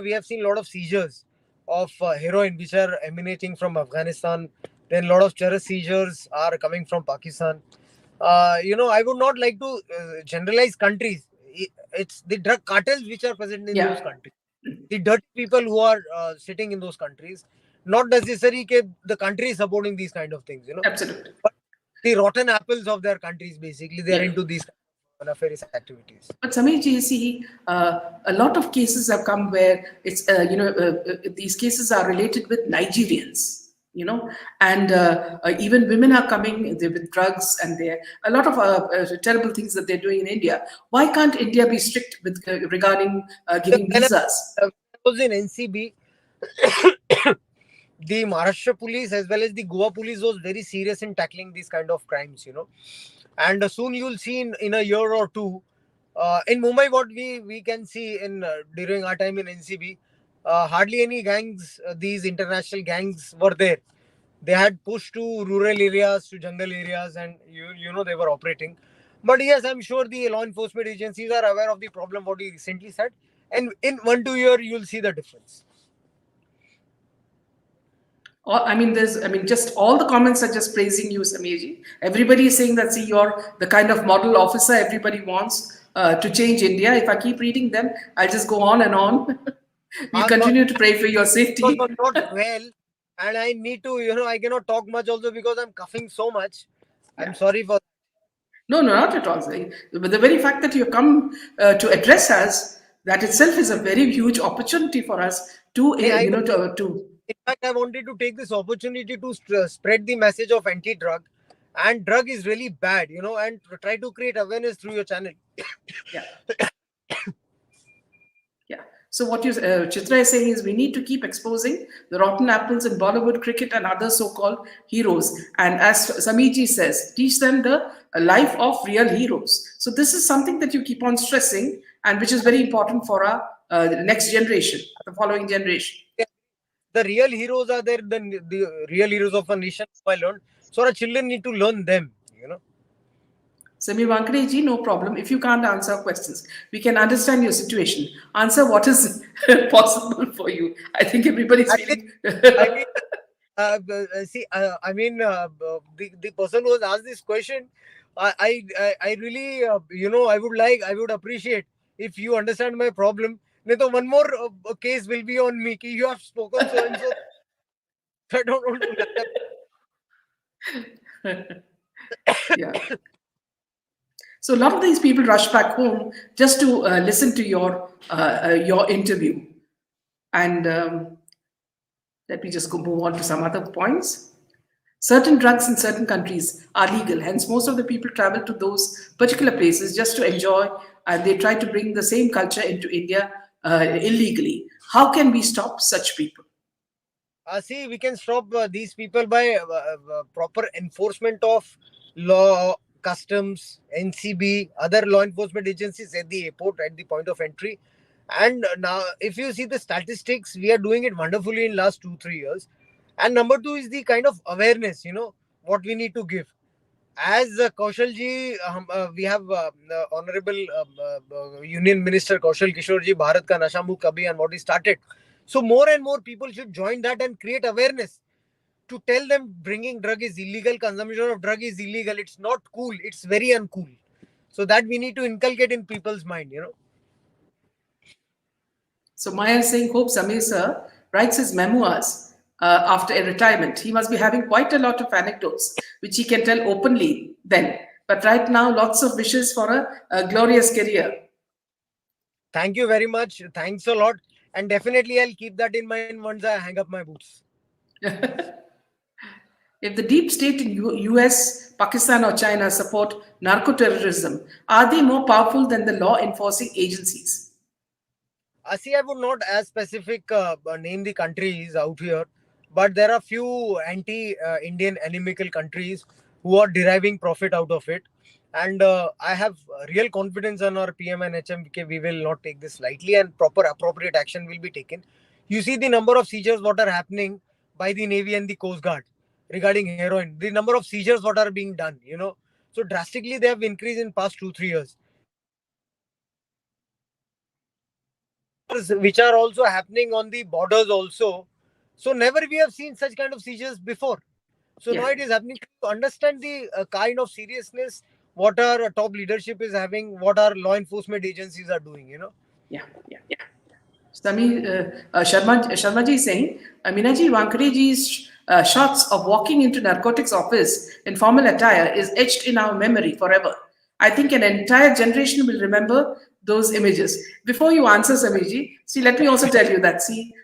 we have seen a lot of seizures of heroin which are emanating from Afghanistan. Then a lot of terror seizures are coming from Pakistan. I would not like to generalize countries. It's the drug cartels which are present in those Yeah, countries. The dirty people who are sitting in those countries. Not necessarily that the country is supporting these kind of things. absolutely. But the rotten apples of their countries, basically, they are Yeah. into these kind of nefarious activities. But Sameerji, you see, a lot of cases have come where these cases are related with Nigerians, and even women are coming with drugs, and there a lot of terrible things that they're doing in India. Why can't India be strict with regarding giving When visas? I was in NCB, the Maharashtra police as well as the Goa police was very serious in tackling these kind of crimes. And soon you'll see in a year or two, in Mumbai, what we can see in during our time in NCB, hardly any gangs, these international gangs were there. They had pushed to rural areas, to jungle areas, and they were operating. But yes, I'm sure the law enforcement agencies are aware of the problem what you recently said, and in 1 2 year you'll see the difference. Just all the comments are just praising you, Sameerji. Everybody is saying that, see, you're the kind of model officer everybody wants to change India. If I keep reading them, I'll just go on and on. We'll Sorry, continue to pray for your because safety. I'm not well, and I need to, I cannot talk much also because I'm coughing so much. I'm Yeah. sorry for. No, no, not at all. But the very fact that you come to address us, that itself is a very huge opportunity for us to, See, to. in fact, I wanted to take this opportunity to spread the message of anti-drug, and drug is really bad, and try to create awareness through your channel. Yeah. Yeah. So what Chitra is saying is we need to keep exposing the rotten apples in Bollywood, cricket, and other so-called heroes. And as Samiji says, teach them the life of real heroes. So this is something that you keep on stressing, and which is very important for our next generation, the following generation. The real heroes are there. The real heroes of a nation. I learned. So our children need to learn them. Samir Wankhede, no problem. If you can't answer questions, we can understand your situation. Answer what is possible for you. I think everybody's I mean, feeling. I mean, see, the person who has asked this question, I really, I would appreciate if you understand my problem. नहीं तो one more case will be on me. कि you have spoken so and so. I don't want to land up. Yeah. So a lot of these people rush back home just to listen to your interview. And let me just go move on to some other points. Certain drugs in certain countries are legal, hence most of the people travel to those particular places just to enjoy, and they try to bring the same culture into India illegally. How can we stop such people? See, we can stop these people by proper enforcement of law, customs, NCB, other law enforcement agencies at the airport at the point of entry. And now, if you see the statistics, we are doing it wonderfully in last 2 3 years. And number two is the kind of awareness, what we need to give. As Kaushalji, we have Honorable Union Minister Kaushal Kishorji, Bharat Ka Nasha Mukh Abhiyan, what he started. So more and more people should join that and create awareness to tell them bringing drug is illegal, consumption of drug is illegal. It's not cool. It's very uncool. So that we need to inculcate in people's mind. So Maya is saying, hope Samir sir writes his memoirs after a retirement. He must be having quite a lot of anecdotes, which he can tell openly then. But right now, lots of wishes for a glorious career. Thank you very much. Thanks a lot. And definitely I'll keep that in mind once I hang up my boots. If the deep state in US, Pakistan, or China support narco terrorism, are they more powerful than the law enforcing agencies? See, I would not as specific name the countries out here, but there are few anti-Indian inimical countries who are deriving profit out of it. And I have real confidence on our PM and HMK. We will not take this lightly, and proper appropriate action will be taken. You see the number of seizures what are happening by the Navy and the Coast Guard regarding heroin. The number of seizures what are being done. So drastically they have increased in past 2 3 years. which are also happening on the borders also. So never we have seen such kind of seizures before. So now Yeah, it is happening. To understand the kind of seriousness what our top leadership is having, what our law enforcement agencies are doing. yeah, yeah. Sharma ji is saying, Minaji Wankhede ji's shots of walking into narcotics office in formal attire is etched in our memory forever. I think an entire generation will remember those images. Before you answer, Samiji, see, let me also tell you that, see,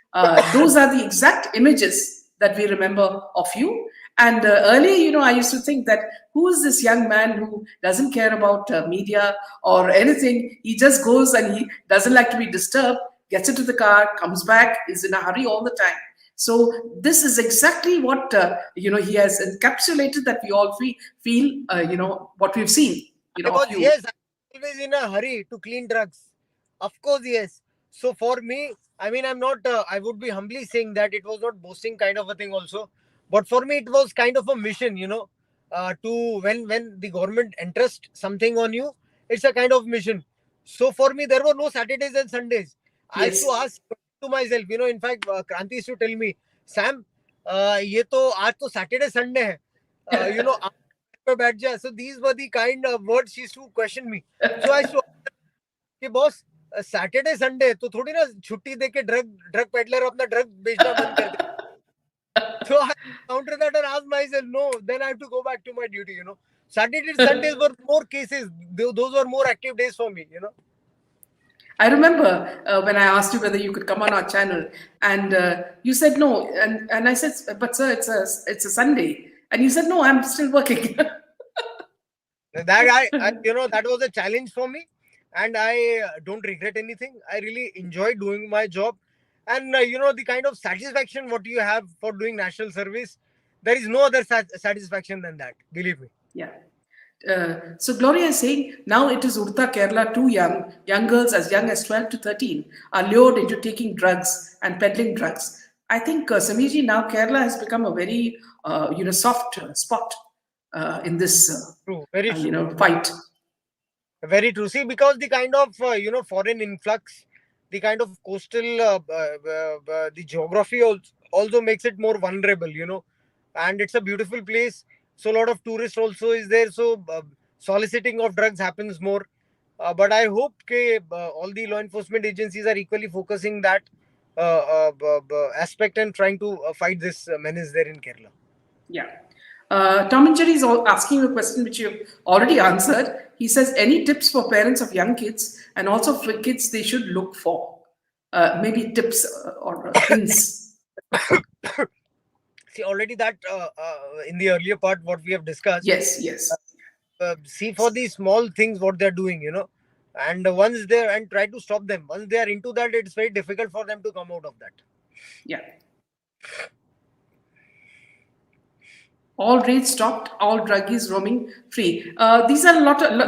those are the exact images that we remember of you. And earlier, I used to think that who is this young man who doesn't care about media or anything? He just goes and he doesn't like to be disturbed, gets into the car, comes back, is in a hurry all the time. So this is exactly what he has encapsulated that we all feel what we've seen of Because you. yes, I'm always in a hurry to clean drugs. Of course, yes. So for me, I mean, I'm not. I would be humbly saying that it was not boasting kind of a thing also, but for me, it was kind of a mission. To when the government entrust something on you, it's a kind of mission. So for me, there were no Saturdays and Sundays. I used to Yes. ask to myself. In fact, Kranti used to tell me, Sam, ये तो आज तो Saturday Sunday है. पे बैठ जा. So these were the kind of words she used to question me. So I used to कि boss Saturday Sunday तो थोड़ी ना छुट्टी दे के ड्रग पेडलर अपना ड्रग बेचना बंद कर दे. So I counter that and ask myself, no, then I have to go back to my duty. Saturdays, Sundays were more cases. Those were more active days for me. I remember when I asked you whether you could come on our channel, and you said no, and I said, "But sir, it's a Sunday," and you said, "No, I'm still working." That that was a challenge for me, and I don't regret anything. I really enjoy doing my job, and the kind of satisfaction what you have for doing national service, there is no other satisfaction than that. Believe me. Yeah. So Gloria is saying now it is Urta Kerala too young girls as young as 12 to 13 are lured into taking drugs and peddling drugs. I think Samiji, now Kerala has become a very soft spot in this True, very true, fight. very true. See, because the kind of foreign influx, the kind of coastal, the geography also makes it more vulnerable. And it's a beautiful place. So a lot of tourists also is there. So soliciting of drugs happens more. But I hope all the law enforcement agencies are equally focusing that aspect and trying to fight this menace there in Kerala. Yeah. Tom and Jerry is asking a question which you've already answered. He says, any tips for parents of young kids and also for kids they should look for? Maybe tips or hints. See, already that in the earlier part, what we have discussed, Yes, yes. see for the small things what they're doing. And once they're and try to stop them. Once they are into that, it's very difficult for them to come out of that. Yeah. All raids stopped, all druggies roaming free. These are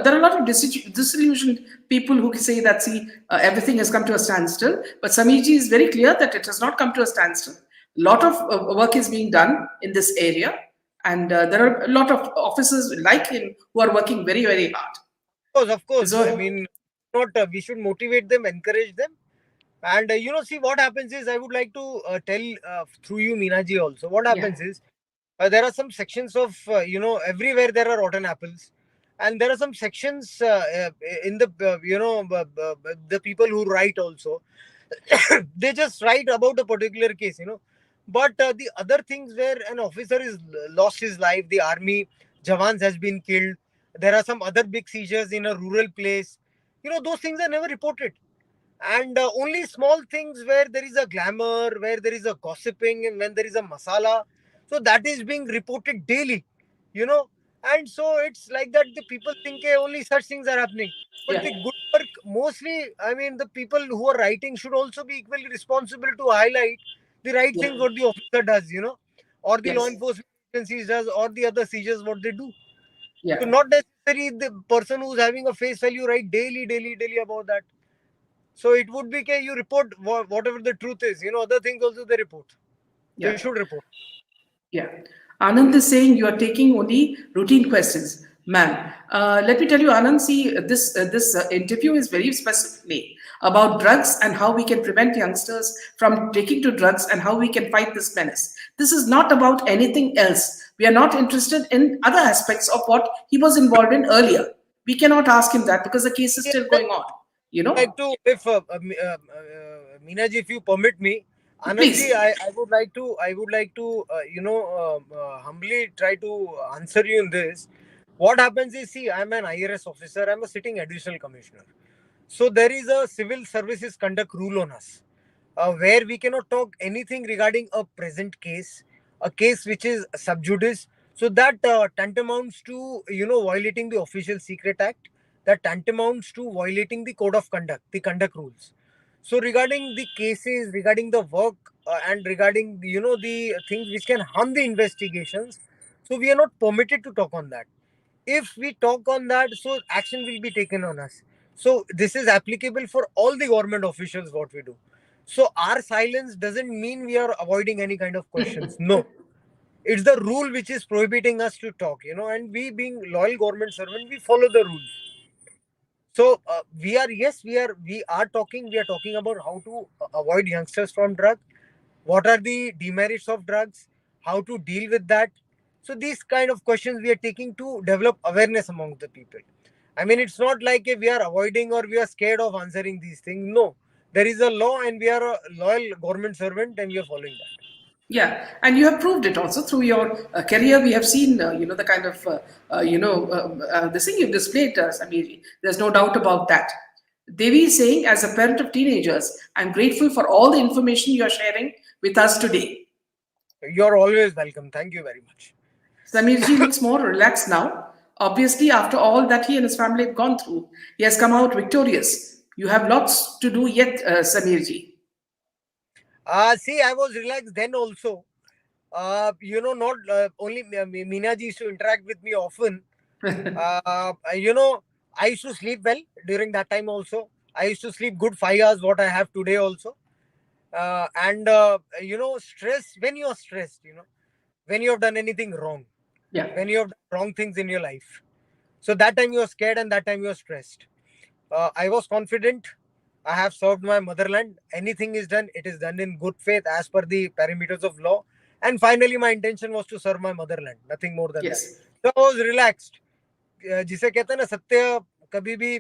there are a lot of disillusioned people who say that, see, everything has come to a standstill. But Samiji is very clear that it has not come to a standstill. A lot of work is being done in this area. And there are a lot of officers like him who are working very, very hard. Of course. I So, mean, not we should motivate them, encourage them. And see what happens is I would like to tell through you, Meenaji, also. What yeah, happens is there are some sections of everywhere there are rotten apples, and there are some sections in the the people who write also. They just write about a particular case. But the other things where an officer is lost his life, the army Javans has been killed, there are some other big seizures in a rural place. Those things are never reported, and only small things where there is a glamour, where there is a gossiping, and when there is a masala, so that is being reported daily. you know and so it's like that the people think only such things are happening, but yeah, the good work mostly, I mean, the people who are writing should also be equally responsible to highlight the right yeah, things what the officer does, or the law yes, enforcement agencies does, or the other seizures what they do. So yeah, not necessarily the person who's having a face value write daily about that. So it would be you report whatever the truth is. Other things also they report. They yeah. should report. Yeah. Anand is saying you are taking only routine questions. Ma'am, let me tell you, Anand, see, this interview is very specifically about drugs and how we can prevent youngsters from taking to drugs and how we can fight this menace. This is not about anything else. We are not interested in other aspects of what he was involved in earlier. We cannot ask him that because the case is Yeah, still going on. You like know, to, if Meenaji, if you permit me, Anandji, please. I would like to, humbly try to answer you in this. What happens is, see, I'm an IRS officer. I'm a sitting additional commissioner. So there is a civil services conduct rule on us, where we cannot talk anything regarding a present case, a case which is sub judice. So that tantamounts to violating the Official Secret Act. That tantamounts to violating the code of conduct, the conduct rules. So regarding the cases, regarding the work, and regarding the things which can harm the investigations, so we are not permitted to talk on that. If we talk on that, so action will be taken on us. So this is applicable for all the government officials what we do. So our silence doesn't mean we are avoiding any kind of questions. No, it's the rule which is prohibiting us to talk, and we being loyal government servant, we follow the rules. So we are, yes, we are talking about how to avoid youngsters from drug, what are the demerits of drugs, how to deal with that. So these kind of questions we are taking to develop awareness among the people. I mean, it's not like we are avoiding or we are scared of answering these things. No, there is a law and we are a loyal government servant and we are following that. Yeah, and you have proved it also through your career. We have seen, the kind of, the thing you've displayed, Samir. There's no doubt about that. Devi is saying, as a parent of teenagers, I'm grateful for all the information you are sharing with us today. You're always welcome. Thank you very much. Samirji looks more relaxed now. Obviously, after all that he and his family have gone through, he has come out victorious. You have lots to do yet, Samirji. See, I was relaxed then also. Not only Meenaji used to interact with me often. I used to sleep well during that time also. I used to sleep good 5 hours, what I have today also. And stress, when you are stressed, when you have done anything wrong, Yeah. when you have done wrong things in your life. So that time you are scared and that time you are stressed. I was confident. I have served my motherland. Anything is done, it is done in good faith as per the parameters of law. And finally, my intention was to serve my motherland. Nothing more than that. Yes. So I was relaxed. जिसे कहते हैं ना, सत्य कभी भी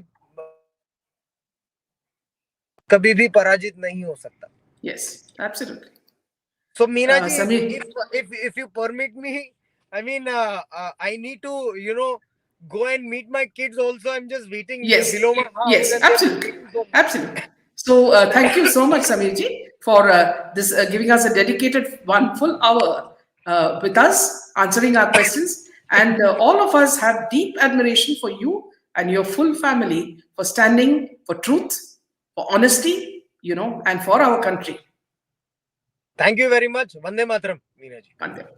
कभी भी पराजित नहीं हो सकता. Yes. Absolutely. So Meena ji, Samir. if you permit me, I mean, I need to go and meet my kids also. I'm just waiting Yes, below my house yes, and they're just absolutely, waiting for me. absolutely. So thank you so much, Samirji, for this giving us a dedicated 1 full hour with us, answering our questions. And all of us have deep admiration for you and your full family for standing for truth, for honesty, and for our country. Thank you very much. Vande Mataram, Meena ji. Wonderful.